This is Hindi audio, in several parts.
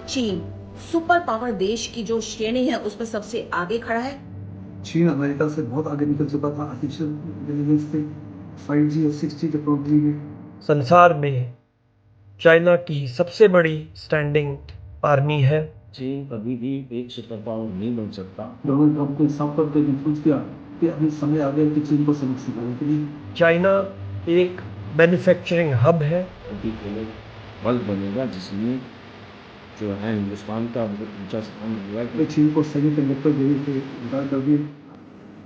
चीन सुपर पावर देश की जो श्रेणी है उसमें सबसे आगे खड़ा है? चीन अमेरिका से बहुत आगे निकल चुका था आर्टिफिशियल इंटेलिजेंस पे, 5G और 6G टेक्नोलॉजी में। संसार में चाइना की सबसे बड़ी स्टैंडिंग आर्मी है। चीन कभी भी एक सुपर पावर नहीं बन सकता। डोनाल्ड ट्रंप ने साफ तौर पे महसूस किया कि अभी समय आ गया कि चीन को सबक सिखाने के लिए। चाइना एक मैन्युफैक्चरिंग हब है। अभी एक बल बनेगा जिसमें जो है हिंदुस्तान का ऊंचा स्थान मिलेगा। चीन को सेमीकंडक्टर देने से इनकार कर दिया।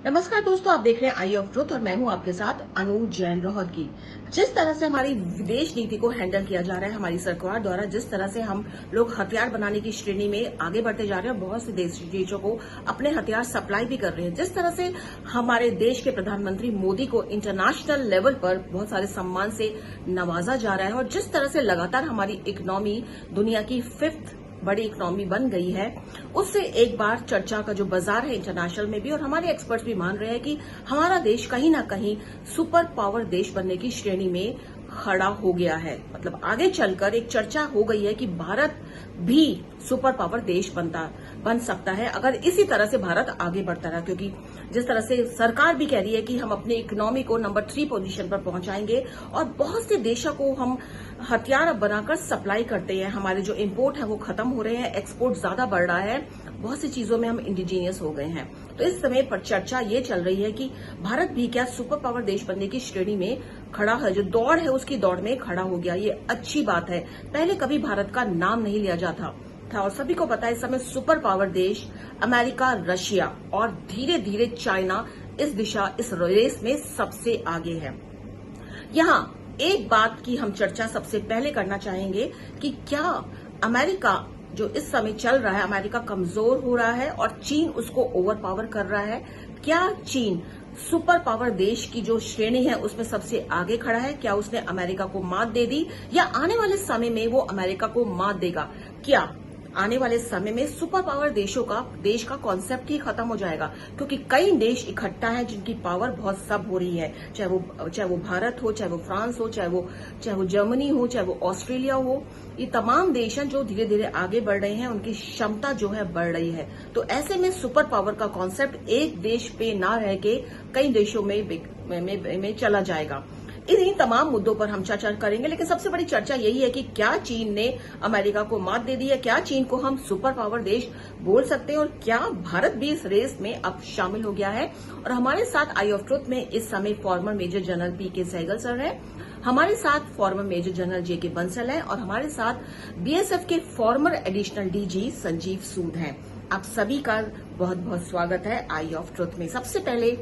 नमस्कार दोस्तों, आप देख रहे हैं आई ऑफ ट्रुथ और मैं हूं आपके साथ अनु जैन रोहतगी। जिस तरह से हमारी विदेश नीति को हैंडल किया जा रहा है हमारी सरकार द्वारा, जिस तरह से हम लोग हथियार बनाने की श्रेणी में आगे बढ़ते जा रहे हैं, बहुत से देशों को अपने हथियार सप्लाई भी कर रहे हैं, जिस तरह से हमारे देश के प्रधानमंत्री मोदी को इंटरनेशनल लेवल पर बहुत सारे सम्मान से नवाजा जा रहा है और जिस तरह से लगातार हमारी इकोनॉमी दुनिया की 5th बड़ी इकोनॉमी बन गई है, उससे एक बार चर्चा का जो बाजार है इंटरनेशनल में भी, और हमारे एक्सपर्ट्स भी मान रहे हैं कि हमारा देश कहीं ना कहीं सुपर पावर देश बनने की श्रेणी में खड़ा हो गया है। मतलब आगे चलकर एक चर्चा हो गई है कि भारत भी सुपर पावर देश बन सकता है अगर इसी तरह से भारत आगे बढ़ता रहा, क्योंकि जिस तरह से सरकार भी कह रही है कि हम अपने इकोनॉमी को नंबर 3 पोजीशन पर पहुंचाएंगे और बहुत से देशों को हम हथियार बनाकर सप्लाई करते हैं। हमारे जो इंपोर्ट है वो खत्म हो रहे हैं, एक्सपोर्ट ज्यादा बढ़ रहा है, बहुत सी चीजों में हम इंडिजीनियस हो गए हैं। तो इस समय पर चर्चा ये चल रही है कि भारत भी क्या सुपर पावर देश बनने की श्रेणी में खड़ा है, जो दौड़ है उसकी दौड़ में खड़ा हो गया। ये अच्छी बात है। पहले कभी भारत का नाम नहीं लिया जाता था और सभी को पता है इस समय सुपर पावर देश अमेरिका, रशिया और धीरे धीरे चाइना इस रेस में सबसे आगे है। यहाँ एक बात की हम चर्चा सबसे पहले करना चाहेंगे कि क्या अमेरिका जो इस समय चल रहा है, अमेरिका कमजोर हो रहा है और चीन उसको ओवर पावर कर रहा है? क्या चीन सुपर पावर देश की जो श्रेणी है उसमें सबसे आगे खड़ा है? क्या उसने अमेरिका को मात दे दी या आने वाले समय में वो अमेरिका को मात देगा? क्या आने वाले समय में सुपर पावर देश का कॉन्सेप्ट ही खत्म हो जाएगा? क्योंकि कई देश इकट्ठा हैं जिनकी पावर बहुत सब हो रही है, चाहे वो भारत हो, चाहे वो फ्रांस हो, चाहे वो जर्मनी हो, चाहे वो ऑस्ट्रेलिया हो। ये तमाम देश हैं जो धीरे धीरे आगे बढ़ रहे हैं, उनकी क्षमता जो है बढ़ रही है। तो ऐसे में सुपर पावर का कॉन्सेप्ट एक देश पे ना रह के कई देशों में चला जाएगा। इन्हीं तमाम मुद्दों पर हम चर्चा करेंगे, लेकिन सबसे बड़ी चर्चा यही है कि क्या चीन ने अमेरिका को मात दे दी है? क्या चीन को हम सुपर पावर देश बोल सकते हैं और क्या भारत भी इस रेस में अब शामिल हो गया है? और हमारे साथ आई ऑफ ट्रुथ में इस समय फॉर्मर मेजर जनरल पी के सहगल सर है, हमारे साथ फॉर्मर मेजर जनरल जे के बंसल है और हमारे साथ बीएसएफ के फॉर्मर एडिशनल डीजी संजीव सूद हैं। आप सभी का बहुत बहुत स्वागत है आई ऑफ ट्रुथ में। सबसे पहले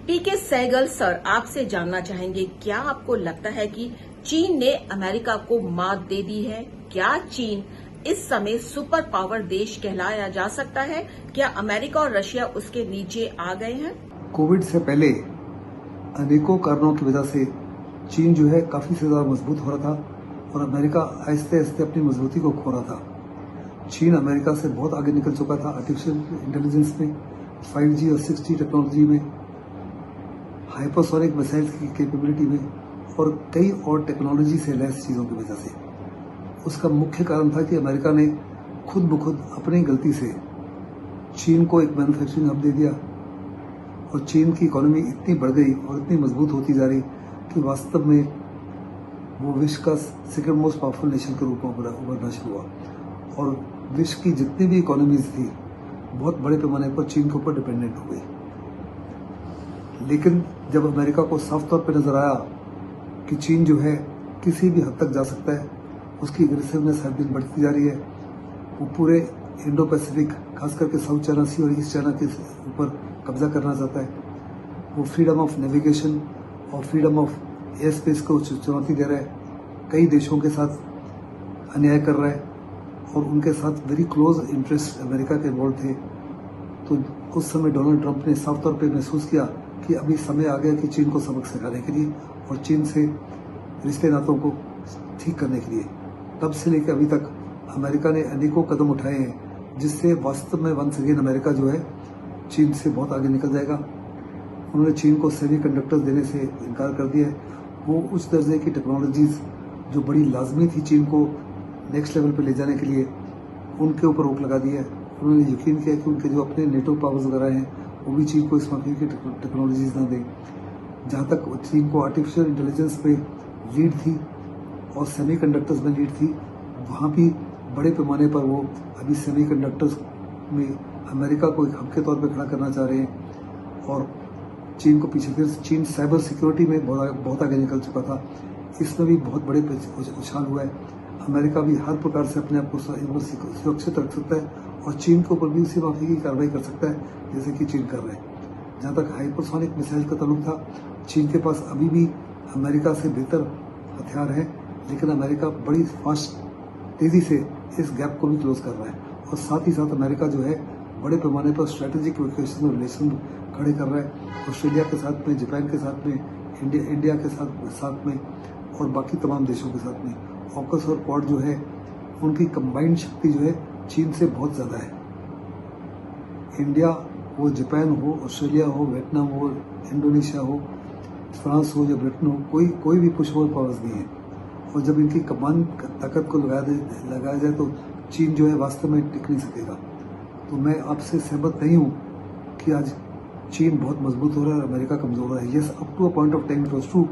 पीके सहगल सर, आपसे जानना चाहेंगे, क्या आपको लगता है कि चीन ने अमेरिका को मात दे दी है? क्या चीन इस समय सुपर पावर देश कहलाया जा सकता है? क्या अमेरिका और रशिया उसके नीचे आ गए हैं? कोविड से पहले अनेकों कारणों की वजह से चीन जो है काफी से ज्यादा मजबूत हो रहा था और अमेरिका आहिस्ते आहिस्ते अपनी मजबूती को खो रहा था। चीन अमेरिका से बहुत आगे निकल चुका था आर्टिफिशियल इंटेलिजेंस में, 5G और 6G टेक्नोलॉजी में, हाइपरसोनिक मिसाइल्स की कैपेबिलिटी में और कई और टेक्नोलॉजी से लैस चीज़ों की वजह से। उसका मुख्य कारण था कि अमेरिका ने खुद ब खुद अपनी गलती से चीन को एक मैन्युफैक्चरिंग हब दे दिया और चीन की इकोनॉमी इतनी बढ़ गई और इतनी मजबूत होती जा रही कि वास्तव में वो विश्व का सेकंड मोस्ट पावरफुल नेशन के रूप में उभरना शुरू हुआ और विश्व की जितनी भी इकोनॉमीज थी बहुत बड़े पैमाने पर चीन के ऊपर डिपेंडेंट हो गई। लेकिन जब अमेरिका को साफ तौर पर नजर आया कि चीन जो है किसी भी हद तक जा सकता है, उसकी एग्रेसिवनेस हर दिन बढ़ती जा रही है, वो पूरे इंडो पैसिफिक खास करके साउथ चाइना सी और ईस्ट चाइना के ऊपर कब्जा करना चाहता है, वो फ्रीडम ऑफ नेविगेशन और फ्रीडम ऑफ एयर स्पेस को चुनौती दे रहा है, कई देशों के साथ अन्याय कर रहा है और उनके साथ वेरी क्लोज इंटरेस्ट अमेरिका के इन्वॉल्व थे। तो उस समय डोनाल्ड ट्रंप ने साफ तौर पर महसूस किया कि अभी समय आ गया कि चीन को सबक सिखाने के लिए और चीन से रिश्ते नातों को ठीक करने के लिए। तब से लेकर अभी तक अमेरिका ने अनेकों कदम उठाए हैं जिससे वास्तव में वंस अगेन अमेरिका जो है चीन से बहुत आगे निकल जाएगा। उन्होंने चीन को सेमीकंडक्टर्स देने से इनकार कर दिया है। वो उस दर्जे की टेक्नोलॉजीज जो बड़ी लाजमी थी चीन को नेक्स्ट लेवल पर ले जाने के लिए, उनके ऊपर रोक लगा दी है। उन्होंने यकीन किया कि उनके जो अपने नेटो पावर्स वगैरह हैं वो भी चीन को इस मौके की टेक्नोलॉजीज ना दें। जहाँ तक चीन को आर्टिफिशियल इंटेलिजेंस पे लीड थी और सेमीकंडक्टर्स में लीड थी, वहाँ भी बड़े पैमाने पर वो अभी सेमीकंडक्टर्स में अमेरिका को एक हब के तौर पे खड़ा करना चाह रहे हैं और चीन को पीछे। फिर चीन साइबर सिक्योरिटी में बहुत आगे निकल चुका था, इसमें भी बहुत बड़े उछाल हुआ है। अमेरिका भी हर प्रकार से अपने आप को सुरक्षित रख सकता है और चीन के ऊपर भी उसी माफी की कार्रवाई कर सकता है जैसे कि चीन कर रहे हैं। जहाँ तक हाइपरसोनिक मिसाइल का ताल्लुक था, चीन के पास अभी भी अमेरिका से बेहतर हथियार हैं, लेकिन अमेरिका बड़ी फास्ट तेजी से इस गैप को भी क्लोज कर रहा है और साथ ही साथ अमेरिका जो है बड़े पैमाने पर स्ट्रेटेजिक रिलेशन खड़े कर रहा है ऑस्ट्रेलिया के साथ में, जापान के साथ में, इंडिया के साथ में और बाकी तमाम देशों के साथ में। ऑकस और क्वाड जो है उनकी कंबाइंड शक्ति जो है चीन से बहुत ज़्यादा है। इंडिया हो, जापान हो, ऑस्ट्रेलिया हो, वियतनाम हो, इंडोनेशिया हो, फ्रांस हो या ब्रिटेन हो, कोई भी पुश ओवर पावर्स नहीं है। और जब इनकी कमान ताकत को लगाया जाए तो चीन जो है वास्तव में टिक नहीं सकेगा। तो मैं आपसे सहमत नहीं हूँ कि आज चीन बहुत मजबूत हो रहा है और अमेरिका कमजोर हो रहा है। Yes, up to a point of time it was true,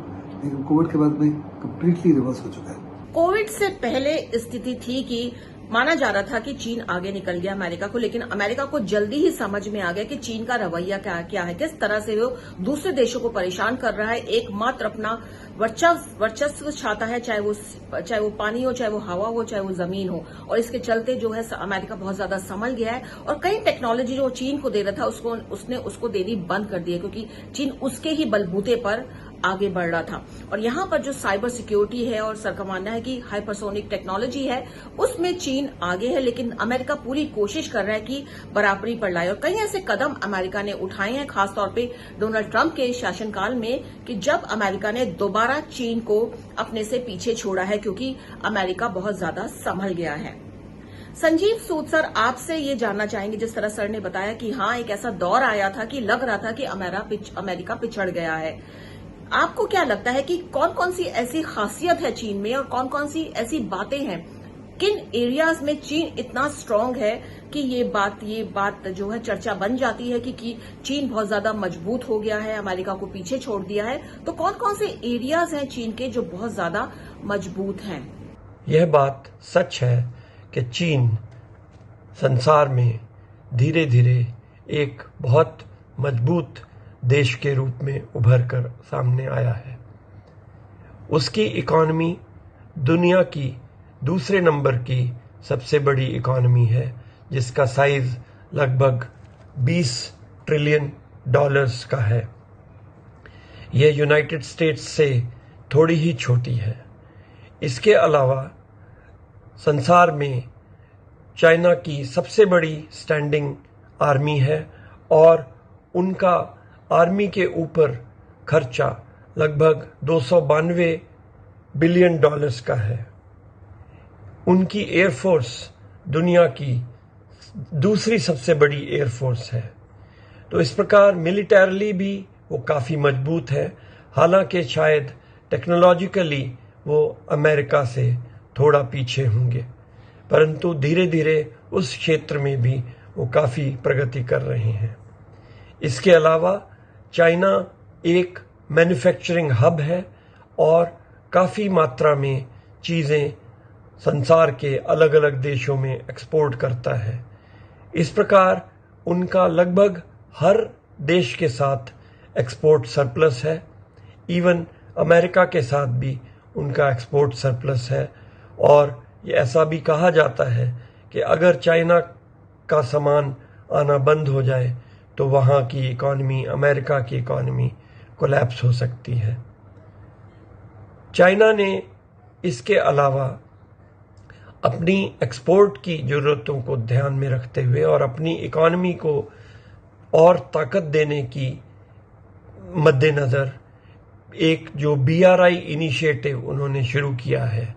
लेकिन कोविड के बाद में कम्प्लीटली रिवर्स हो चुका है। कोविड से पहले स्थिति थी कि माना जा रहा था कि चीन आगे निकल गया अमेरिका को, लेकिन अमेरिका को जल्दी ही समझ में आ गया कि चीन का रवैया क्या है, किस तरह से वो दूसरे देशों को परेशान कर रहा है। एकमात्र अपना वर्चस्व चाहता है, चाहे वो पानी हो, चाहे वो हवा हो, चाहे वो जमीन हो। और इसके चलते जो है अमेरिका बहुत ज्यादा संभल गया है और कई टेक्नोलॉजी जो चीन को दे रहा था उसने उसको देनी बंद कर दी है, क्योंकि चीन उसके ही बलबूते पर आगे बढ़ रहा था। और यहां पर जो साइबर सिक्योरिटी है और सर का मानना है कि हाइपरसोनिक टेक्नोलॉजी है, उसमें चीन आगे है, लेकिन अमेरिका पूरी कोशिश कर रहा है कि बराबरी पर लाए। और कई ऐसे कदम अमेरिका ने उठाए हैं, खासतौर पे डोनाल्ड ट्रंप के शासनकाल में, कि जब अमेरिका ने दोबारा चीन को अपने से पीछे छोड़ा है, क्योंकि अमेरिका बहुत ज्यादा संभल गया है। संजीव सूद सर, आपसे ये जानना चाहेंगे, जिस तरह सर ने बताया कि हाँ, एक ऐसा दौर आया था कि लग रहा था कि अमेरिका पिछड़ गया है। आपको क्या लगता है कि कौन कौन सी ऐसी खासियत है चीन में और कौन कौन सी ऐसी बातें हैं, किन एरियाज में चीन इतना स्ट्रांग है कि ये बात जो है चर्चा बन जाती है कि चीन बहुत ज्यादा मजबूत हो गया है, अमेरिका को पीछे छोड़ दिया है। तो कौन कौन से एरियाज हैं चीन के जो बहुत ज्यादा मजबूत हैं? यह बात सच है कि चीन संसार में धीरे धीरे एक बहुत मजबूत देश के रूप में उभर कर सामने आया है। उसकी इकॉनमी दुनिया की दूसरे नंबर की सबसे बड़ी इकॉनमी है, जिसका साइज लगभग 20 ट्रिलियन डॉलर्स का है। यह यूनाइटेड स्टेट्स से थोड़ी ही छोटी है। इसके अलावा संसार में चाइना की सबसे बड़ी स्टैंडिंग आर्मी है और उनका आर्मी के ऊपर खर्चा लगभग 292 बिलियन डॉलर्स का है। उनकी एयरफोर्स दुनिया की दूसरी सबसे बड़ी एयरफोर्स है। तो इस प्रकार मिलिटरली भी वो काफ़ी मजबूत है, हालांकि शायद टेक्नोलॉजिकली वो अमेरिका से थोड़ा पीछे होंगे, परंतु धीरे धीरे उस क्षेत्र में भी वो काफ़ी प्रगति कर रहे हैं। इसके अलावा चाइना एक मैन्युफैक्चरिंग हब है और काफ़ी मात्रा में चीज़ें संसार के अलग अलग देशों में एक्सपोर्ट करता है। इस प्रकार उनका लगभग हर देश के साथ एक्सपोर्ट सरप्लस है। इवन अमेरिका के साथ भी उनका एक्सपोर्ट सरप्लस है। और ये ऐसा भी कहा जाता है कि अगर चाइना का सामान आना बंद हो जाए तो वहाँ की इकॉनमी, अमेरिका की इकॉनमी कोलैप्स हो सकती है। चाइना ने इसके अलावा अपनी एक्सपोर्ट की ज़रूरतों को ध्यान में रखते हुए और अपनी इकॉनमी को और ताकत देने की मद्देनज़र एक जो BRI इनिशिएटिव उन्होंने शुरू किया है,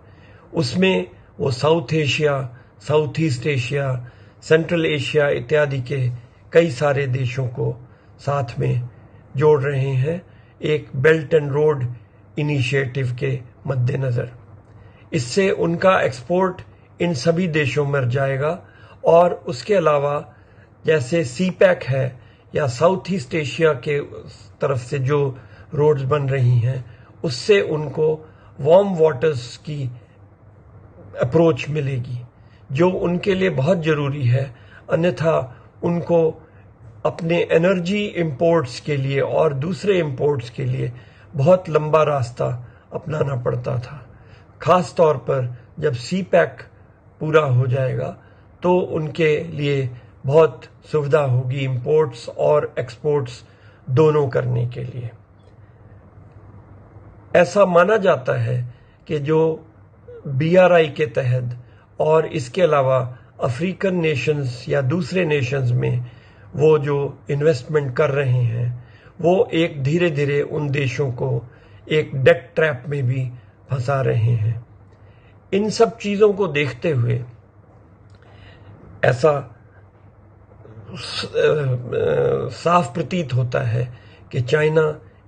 उसमें वो south Asia, south east Asia, central Asia इत्यादि के कई सारे देशों को साथ में जोड़ रहे हैं एक बेल्ट एंड रोड इनिशिएटिव के मद्देनज़र। इससे उनका एक्सपोर्ट इन सभी देशों में जाएगा और उसके अलावा जैसे सीपैक है या साउथ ईस्ट एशिया के तरफ से जो रोड्स बन रही हैं, उससे उनको वार्म वाटर्स की अप्रोच मिलेगी, जो उनके लिए बहुत ज़रूरी है। अन्यथा उनको अपने एनर्जी इंपोर्ट्स के लिए और दूसरे इंपोर्ट्स के लिए बहुत लंबा रास्ता अपनाना पड़ता था। खास तौर पर जब सीपैक पूरा हो जाएगा तो उनके लिए बहुत सुविधा होगी इंपोर्ट्स और एक्सपोर्ट्स दोनों करने के लिए। ऐसा माना जाता है कि जो BRI के तहत और इसके अलावा अफ्रीकन नेशंस या दूसरे नेशंस में वो जो इन्वेस्टमेंट कर रहे हैं, वो एक धीरे धीरे उन देशों को एक डेट ट्रैप में भी फंसा रहे हैं। इन सब चीज़ों को देखते हुए ऐसा साफ प्रतीत होता है कि चाइना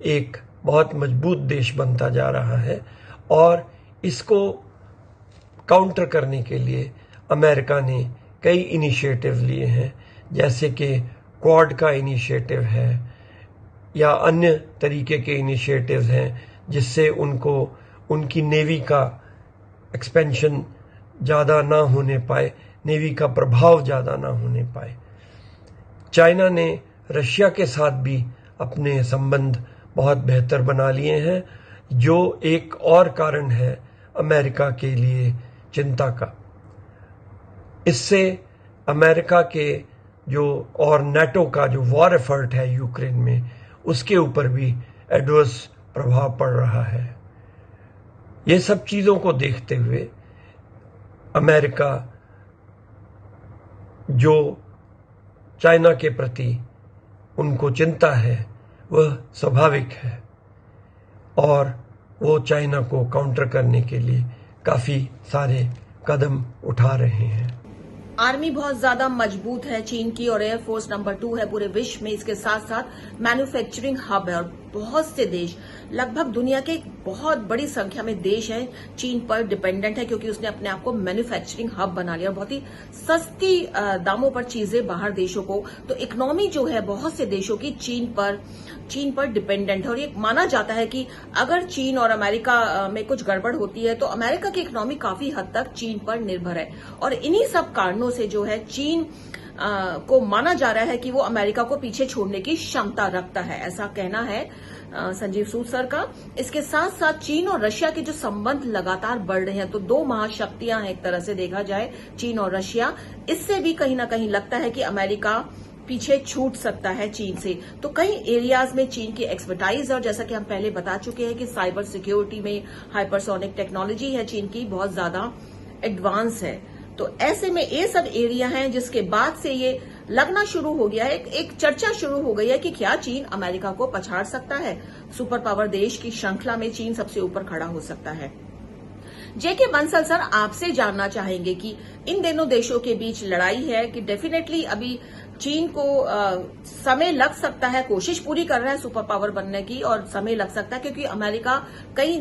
एक बहुत मजबूत देश बनता जा रहा है और इसको काउंटर करने के लिए अमेरिका ने कई इनिशिएटिव लिए हैं, जैसे कि क्वाड का इनिशिएटिव है या अन्य तरीके के इनिशिएटिव्स हैं, जिससे उनको उनकी नेवी का एक्सपेंशन ज़्यादा ना होने पाए, नेवी का प्रभाव ज़्यादा ना होने पाए। चाइना ने रशिया के साथ भी अपने संबंध बहुत बेहतर बना लिए हैं, जो एक और कारण है अमेरिका के लिए चिंता का। इससे अमेरिका के जो और नाटो का जो वॉर एफर्ट है यूक्रेन में, उसके ऊपर भी एडवर्स प्रभाव पड़ रहा है। ये सब चीज़ों को देखते हुए अमेरिका जो चाइना के प्रति उनको चिंता है वह स्वाभाविक है और वो चाइना को काउंटर करने के लिए काफ़ी सारे कदम उठा रहे हैं। आर्मी बहुत ज्यादा मजबूत है चीन की और एयरफोर्स नंबर 2 है पूरे विश्व में। इसके साथ साथ मैन्युफैक्चरिंग हब है और बहुत से देश, लगभग दुनिया के बहुत बड़ी संख्या में देश हैं चीन पर डिपेंडेंट है, क्योंकि उसने अपने आप को मैन्युफैक्चरिंग हब बना लिया और बहुत ही सस्ती दामों पर चीजें बाहर देशों को। तो इकोनॉमी जो है बहुत से देशों की चीन पर डिपेंडेंट है और ये माना जाता है कि अगर चीन और अमेरिका में कुछ गड़बड़ होती है तो अमेरिका की इकोनॉमी काफी हद तक चीन पर निर्भर है। और इन्हीं सब कारणों से जो है चीन को माना जा रहा है कि वो अमेरिका को पीछे छोड़ने की क्षमता रखता है, ऐसा कहना है संजीव सूद सर का। इसके साथ साथ चीन और रशिया के जो संबंध लगातार बढ़ रहे हैं, तो दो महाशक्तियां हैं एक तरह से देखा जाए, चीन और रशिया। इससे भी कहीं ना कहीं लगता है कि अमेरिका पीछे छूट सकता है चीन से। तो कई एरियाज में चीन की एक्सपर्टाइज, और जैसा कि हम पहले बता चुके हैं कि साइबर सिक्योरिटी में हाइपरसोनिक टेक्नोलॉजी है चीन की, बहुत ज्यादा एडवांस है। तो ऐसे में ये सब एरिया हैं जिसके बाद से ये लगना शुरू हो गया है, एक चर्चा शुरू हो गई है कि क्या चीन अमेरिका को पछाड़ सकता है, सुपर पावर देश की श्रृंखला में चीन सबसे ऊपर खड़ा हो सकता है। जेके बंसल सर, आपसे जानना चाहेंगे कि इन दोनों देशों के बीच लड़ाई है कि डेफिनेटली अभी चीन को समय लग सकता है, कोशिश पूरी कर रहा है सुपर पावर बनने की, और समय लग सकता है क्योंकि अमेरिका कई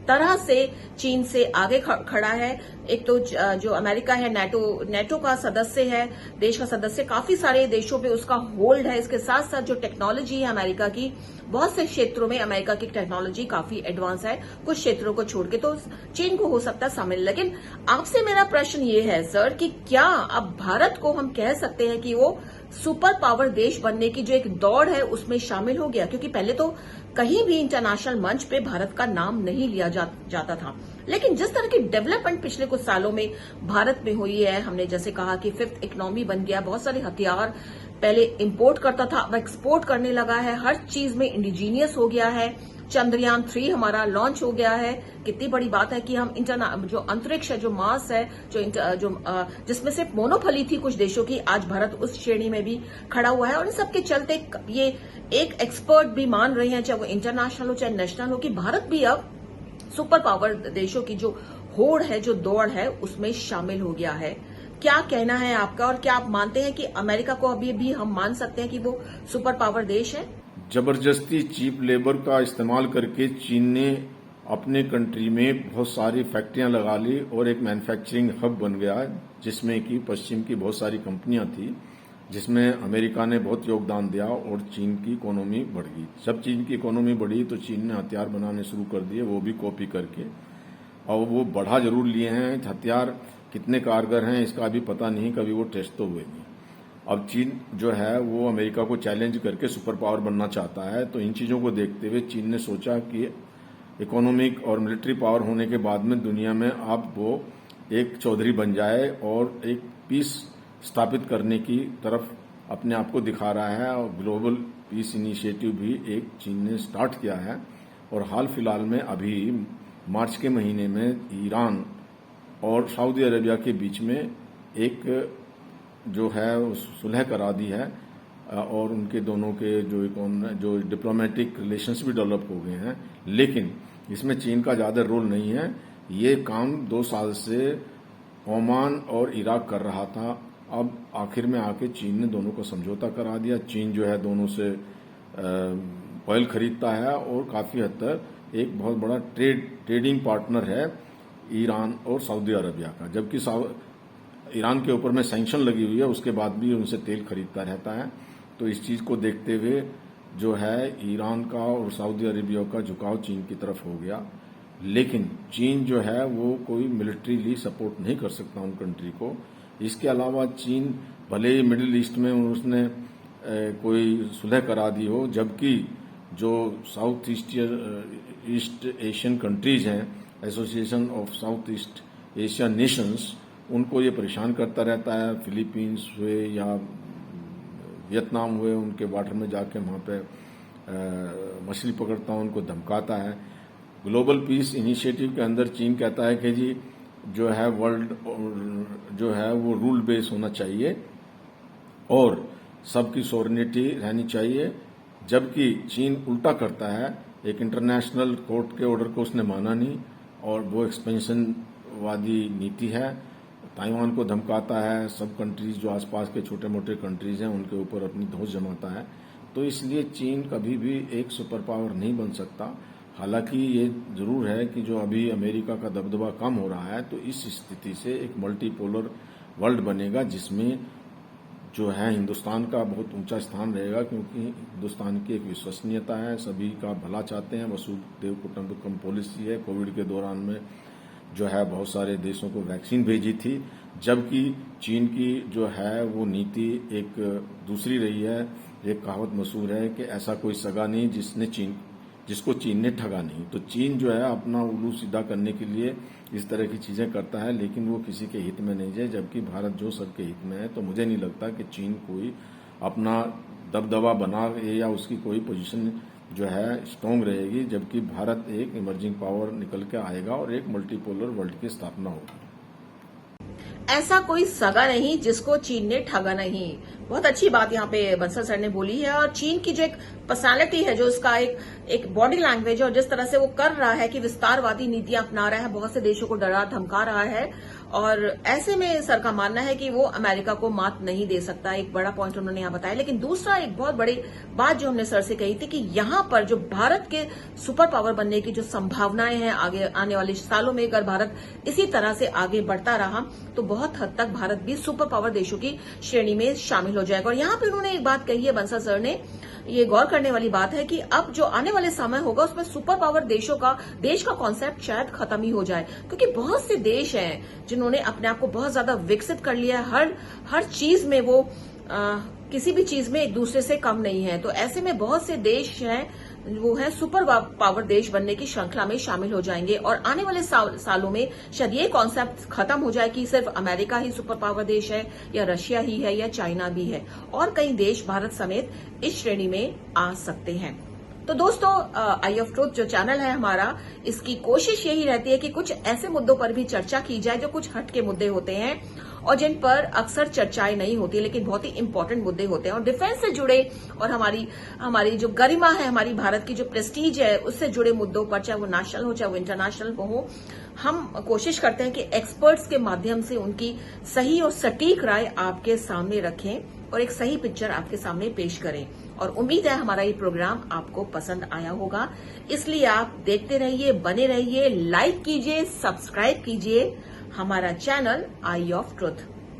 तरह से चीन से आगे खड़ा है। एक तो जो अमेरिका है नेटो का सदस्य है, देश का सदस्य, काफी सारे देशों पे उसका होल्ड है। इसके साथ साथ जो टेक्नोलॉजी है अमेरिका की, बहुत से क्षेत्रों में अमेरिका की टेक्नोलॉजी काफी एडवांस है, कुछ क्षेत्रों को छोड़ के, तो चीन को हो सकता है शामिल। लेकिन आपसे मेरा प्रश्न ये है सर कि क्या अब भारत को हम कह सकते हैं कि वो सुपर पावर देश बनने की जो एक दौड़ है उसमें शामिल हो गया? क्योंकि पहले तो कहीं भी इंटरनेशनल मंच पे भारत का नाम नहीं लिया जाता था, लेकिन जिस तरह की डेवलपमेंट पिछले कुछ सालों में भारत में हुई है, हमने जैसे कहा कि 5th इकोनॉमी बन गया, बहुत सारे हथियार पहले इंपोर्ट करता था अब एक्सपोर्ट करने लगा है, हर चीज में इंडिजीनियस हो गया है, चंद्रयान 3 हमारा लॉन्च हो गया है। कितनी बड़ी बात है कि हम जो अंतरिक्ष है, जो मार्स है, जिसमें सिर्फ मोनोपोली थी कुछ देशों की, आज भारत उस श्रेणी में भी खड़ा हुआ है। और इन सबके चलते ये एक एक्सपर्ट भी मान रहे हैं, चाहे वो इंटरनेशनल हो चाहे नेशनल हो, कि भारत भी अब सुपर पावर देशों की जो होड़ है, जो दौड़ है, उसमें शामिल हो गया है। क्या कहना है आपका, और क्या आप मानते हैं कि अमेरिका को अभी भी हम मान सकते हैं कि वो सुपर पावर देश है? जबरदस्ती चीप लेबर का इस्तेमाल करके चीन ने अपने कंट्री में बहुत सारी फैक्ट्रियां लगा ली और एक मैन्युफैक्चरिंग हब बन गया, जिसमें कि पश्चिम की बहुत सारी कंपनियां थी, जिसमें अमेरिका ने बहुत योगदान दिया और चीन की इकोनॉमी बढ़ गई। जब चीन की इकोनॉमी बढ़ी तो चीन ने हथियार बनाने शुरू कर दिए, वो भी कॉपी करके, और वो बढ़ा जरूर लिए हैं। हथियार कितने कारगर हैं इसका अभी पता नहीं, कभी वो टेस्ट तो हुए नहीं। अब चीन जो है वो अमेरिका को चैलेंज करके सुपर पावर बनना चाहता है। तो इन चीजों को देखते हुए चीन ने सोचा कि इकोनॉमिक और मिलिट्री पावर होने के बाद में दुनिया में अब वो एक चौधरी बन जाए और एक पीस स्थापित करने की तरफ अपने आप को दिखा रहा है। और ग्लोबल पीस इनिशिएटिव भी एक चीन ने स्टार्ट किया है। और हाल फिलहाल में अभी मार्च के महीने में ईरान और सऊदी अरेबिया के बीच में एक जो है सुलह करा दी है, और उनके दोनों के जो डिप्लोमेटिक रिलेशंस भी डेवलप हो गए हैं। लेकिन इसमें चीन का ज्यादा रोल नहीं है। ये काम 2 साल से ओमान और इराक कर रहा था। अब आखिर में आके चीन ने दोनों को समझौता करा दिया। चीन जो है दोनों से ऑयल खरीदता है और काफी हद तक एक बहुत बड़ा ट्रेडिंग पार्टनर है ईरान और सऊदी अरेबिया का। जबकि ईरान के ऊपर में सैंक्शन लगी हुई है, उसके बाद भी उनसे तेल खरीदता रहता है। तो इस चीज को देखते हुए जो है ईरान का और सऊदी अरेबिया का झुकाव चीन की तरफ हो गया। लेकिन चीन जो है वो कोई मिलिट्रीली सपोर्ट नहीं कर सकता उन कंट्री को। इसके अलावा चीन भले ही मिडिल ईस्ट में उसने कोई सुलह करा दी हो, जबकि जो साउथ ईस्ट एशियन कंट्रीज हैं, association of south east Asia Nations, उनको ये परेशान करता रहता है। फिलीपींस हुए या वियतनाम हुए, उनके वाटर में जाके वहां पे मछली पकड़ता है, उनको धमकाता है। ग्लोबल पीस इनिशिएटिव के अंदर चीन कहता है कि जी जो है वर्ल्ड जो है वो रूल बेस होना चाहिए और सबकी सॉवरेनिटी रहनी चाहिए। जबकि चीन उल्टा करता है, एक इंटरनेशनल कोर्ट के ऑर्डर को उसने माना नहीं और वो एक्सपेंशनवादी नीति है। ताइवान को धमकाता है, सब कंट्रीज जो आसपास के छोटे मोटे कंट्रीज हैं उनके ऊपर अपनी धौंस जमाता है। तो इसलिए चीन कभी भी एक सुपर पावर नहीं बन सकता। हालांकि ये जरूर है कि जो अभी अमेरिका का दबदबा कम हो रहा है, तो इस स्थिति से एक मल्टीपोलर वर्ल्ड बनेगा जिसमें जो है हिंदुस्तान का बहुत ऊंचा स्थान रहेगा, क्योंकि हिंदुस्तान की एक विश्वसनीयता है, सभी का भला चाहते हैं, वसुधैव कुटुंबकम पॉलिसी है। कोविड के दौरान में जो है बहुत सारे देशों को वैक्सीन भेजी थी, जबकि चीन की जो है वो नीति एक दूसरी रही है। एक कहावत मशहूर है कि ऐसा कोई सगा नहीं जिसको चीन ने ठगा नहीं। तो चीन जो है अपना उल्लू सीधा करने के लिए इस तरह की चीजें करता है, लेकिन वो किसी के हित में नहीं जाए, जबकि भारत जो सबके हित में है। तो मुझे नहीं लगता कि चीन कोई अपना दबदबा बना या उसकी कोई पोजीशन जो है स्ट्रांग रहेगी, जबकि भारत एक इमर्जिंग पावर निकल के आएगा और एक मल्टीपोलर वर्ल्ड की स्थापना होगी। ऐसा कोई सगा नहीं जिसको चीन ने ठगा नहीं। बहुत अच्छी बात यहाँ पे बंसल सर ने बोली है। और चीन की जो एक पर्सनालिटी है, जो उसका एक बॉडी लैंग्वेज है, और जिस तरह से वो कर रहा है कि विस्तारवादी नीतियां अपना रहा है, बहुत से देशों को डरा धमका रहा है, और ऐसे में सर का मानना है कि वो अमेरिका को मात नहीं दे सकता। एक बड़ा पॉइंट उन्होंने यहाँ बताया। लेकिन दूसरा एक बहुत बड़ी बात जो हमने सर से कही थी कि यहाँ पर जो भारत के सुपर पावर बनने की जो संभावनाएं हैं आगे आने वाले सालों में, अगर भारत इसी तरह से आगे बढ़ता रहा तो बहुत हद तक भारत भी सुपर पावर देशों की श्रेणी में शामिल हो जाएगा। और यहाँ पे उन्होंने एक बात कही है बंसल सर ने, ये गौर करने वाली बात है कि अब जो आने वाले समय होगा उसमें सुपर पावर देश का कॉन्सेप्ट शायद खत्म ही हो जाए, क्योंकि बहुत से देश हैं जिन्होंने अपने आप को बहुत ज्यादा विकसित कर लिया है। हर चीज में वो किसी भी चीज में एक दूसरे से कम नहीं है। तो ऐसे में बहुत से देश हैं वो है सुपर पावर देश बनने की श्रृंखला में शामिल हो जाएंगे। और आने वाले सालों में शायद ये कॉन्सेप्ट खत्म हो जाए कि सिर्फ अमेरिका ही सुपर पावर देश है, या रशिया ही है, या चाइना भी है, और कई देश भारत समेत इस श्रेणी में आ सकते हैं। तो दोस्तों, आई ऑफ ट्रूथ जो चैनल है हमारा, इसकी कोशिश यही रहती है कि कुछ ऐसे मुद्दों पर भी चर्चा की जाए जो कुछ हटके मुद्दे होते हैं और जिन पर अक्सर चर्चाएं नहीं होती, लेकिन बहुत ही इंपॉर्टेंट मुद्दे होते हैं और डिफेंस से जुड़े, और हमारी जो गरिमा है, हमारी भारत की जो प्रेस्टीज है, उससे जुड़े मुद्दों पर, चाहे वो नेशनल हो चाहे वो इंटरनेशनल हो, हम कोशिश करते हैं कि एक्सपर्ट्स के माध्यम से उनकी सही और सटीक राय आपके सामने रखें और एक सही पिक्चर आपके सामने पेश करें। और उम्मीद है हमारा ये प्रोग्राम आपको पसंद आया होगा। इसलिए आप देखते रहिए, बने रहिए, लाइक कीजिए, सब्सक्राइब कीजिए हमारा चैनल आई ऑफ ट्रुथ।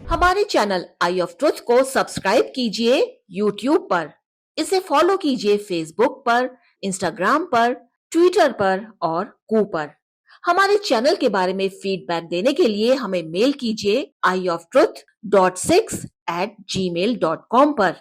हमारे चैनल आई ऑफ ट्रुथ को सब्सक्राइब कीजिए यूट्यूब पर, इसे फॉलो कीजिए फेसबुक पर, इंस्टाग्राम पर, ट्विटर पर और कू पर। हमारे चैनल के बारे में फीडबैक देने के लिए हमें मेल कीजिए ioftruth.6@gmail.com पर।